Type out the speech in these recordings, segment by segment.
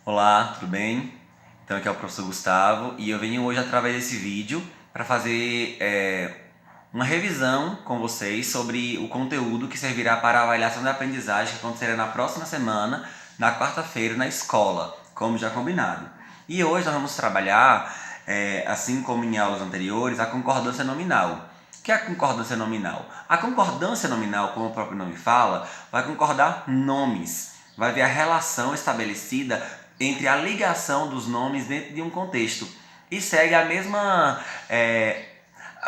Olá, tudo bem? Então aqui é o professor Gustavo e eu venho hoje através desse vídeo para fazer uma revisão com vocês sobre o conteúdo que servirá para a avaliação da aprendizagem que acontecerá na próxima semana, na quarta-feira, na escola, como já combinado. E hoje nós vamos trabalhar, assim como em aulas anteriores, a concordância nominal. O que é a concordância nominal? A concordância nominal, como o próprio nome fala, vai concordar nomes, vai ver a relação estabelecida entre a ligação dos nomes dentro de um contexto e segue a mesma,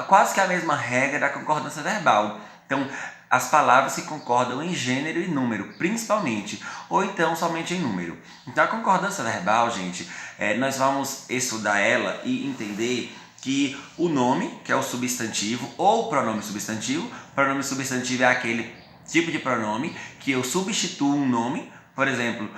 quase que a mesma regra da concordância verbal. Então, as palavras se concordam em gênero e número, principalmente, ou então somente em número. Então, a concordância verbal, gente, nós vamos estudar ela e entender que o nome, que é o substantivo, ou o pronome substantivo é aquele tipo de pronome que eu substituo um nome. Por exemplo,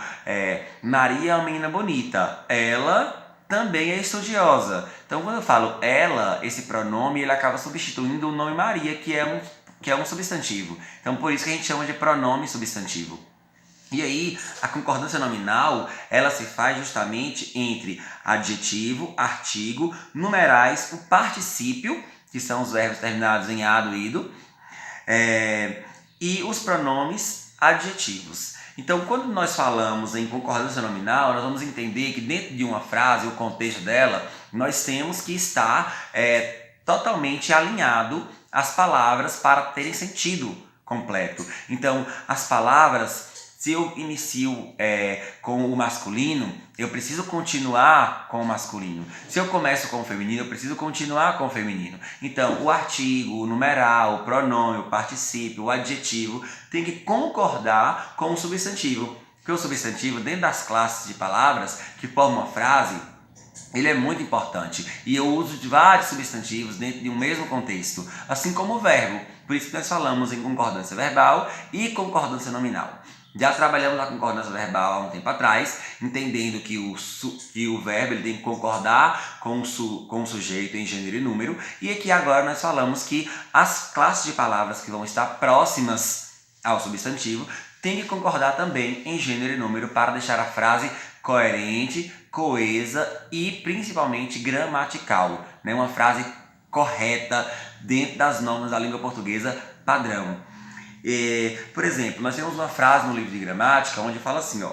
Maria é uma menina bonita, ela também é estudiosa. Então, quando eu falo ela, esse pronome ele acaba substituindo o nome Maria, que é um substantivo. Então, por isso que a gente chama de pronome substantivo. E aí, a concordância nominal, ela se faz justamente entre adjetivo, artigo, numerais, o particípio, que são os verbos terminados em ado, ido, e os pronomes adjetivos. Então, quando nós falamos em concordância nominal, nós vamos entender que dentro de uma frase, o contexto dela, nós temos que estar totalmente alinhado as palavras para terem sentido completo. Então, as palavras, se eu inicio com o masculino, eu preciso continuar com o masculino. Se eu começo com o feminino, eu preciso continuar com o feminino. Então, o artigo, o numeral, o pronome, o particípio, o adjetivo tem que concordar com o substantivo. Porque o substantivo, dentro das classes de palavras que formam uma frase, ele é muito importante e eu uso de vários substantivos dentro de um mesmo contexto, assim como o verbo. Por isso que nós falamos em concordância verbal e concordância nominal. Já trabalhamos a concordância verbal há um tempo atrás, entendendo que o verbo ele tem que concordar com o sujeito em gênero e número, e aqui agora nós falamos que as classes de palavras que vão estar próximas ao substantivo têm que concordar também em gênero e número para deixar a frase coerente, coesa e principalmente gramatical, né? Uma frase correta dentro das normas da língua portuguesa padrão. Por exemplo, nós temos uma frase no livro de gramática onde fala assim, ó: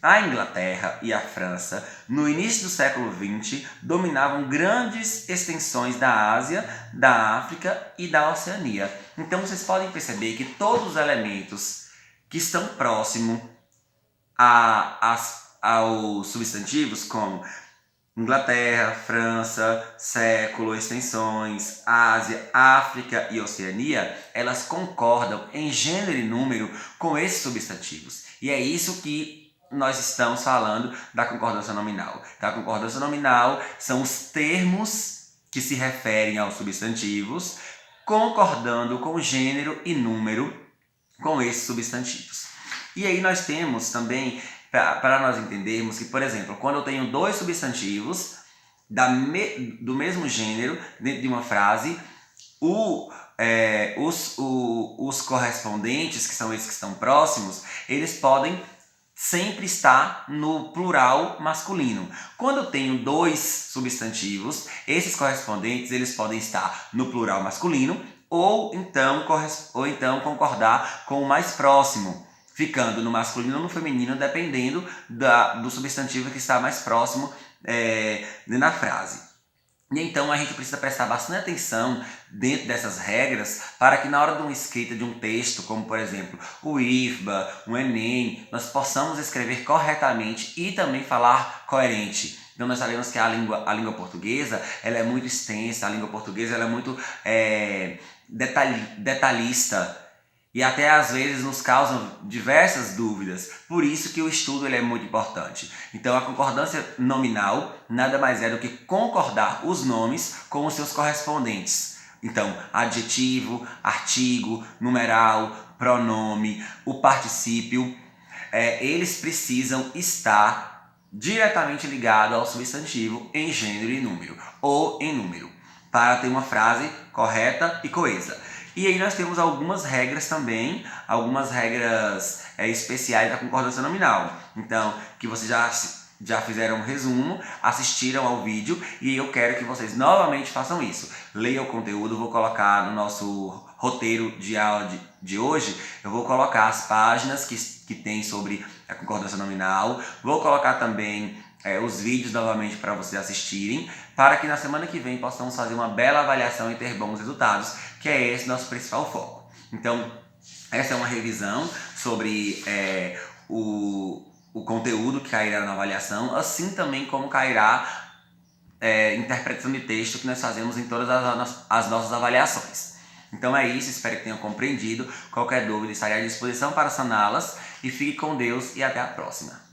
a Inglaterra e a França, no início do século XX, dominavam grandes extensões da Ásia, da África e da Oceania. Então vocês podem perceber que todos os elementos que estão próximos aos substantivos, como Inglaterra, França, século, extensões, Ásia, África e Oceania, elas concordam em gênero e número com esses substantivos. E é isso que nós estamos falando da concordância nominal. A concordância nominal são os termos que se referem aos substantivos, concordando com gênero e número com esses substantivos. E aí nós temos também, para nós entendermos que, por exemplo, quando eu tenho dois substantivos do mesmo gênero dentro de uma frase, os correspondentes, que são esses que estão próximos, eles podem sempre estar no plural masculino. Quando eu tenho dois substantivos, esses correspondentes eles podem estar no plural masculino ou então concordar com o mais próximo, ficando no masculino ou no feminino, dependendo do substantivo que está mais próximo na frase. E então a gente precisa prestar bastante atenção dentro dessas regras para que na hora de uma escrita de um texto, como por exemplo o IFBA, o Enem, nós possamos escrever corretamente e também falar coerente. Então nós sabemos que a língua portuguesa ela é muito extensa, a língua portuguesa ela é muito detalhista. E até às vezes nos causam diversas dúvidas. Por isso que o estudo ele é muito importante. Então a concordância nominal nada mais é do que concordar os nomes com os seus correspondentes. Então, adjetivo, artigo, numeral, pronome, o particípio, eles precisam estar diretamente ligados ao substantivo em gênero e número, ou em número, para ter uma frase correta e coesa. E aí nós temos algumas regras também, algumas regras especiais da concordância nominal. Então, que você já já fizeram um resumo, assistiram ao vídeo e eu quero que vocês novamente façam isso. Leiam o conteúdo, vou colocar no nosso roteiro de aula de hoje, eu vou colocar as páginas que tem sobre a concordância nominal, vou colocar também os vídeos novamente para vocês assistirem, para que na semana que vem possamos fazer uma bela avaliação e ter bons resultados, que é esse nosso principal foco. Então, essa é uma revisão sobre o conteúdo que cairá na avaliação, assim também como cairá interpretação de texto que nós fazemos em todas as nossas avaliações. Então é isso, espero que tenham compreendido. Qualquer dúvida estarei à disposição para saná-las e fique com Deus e até a próxima.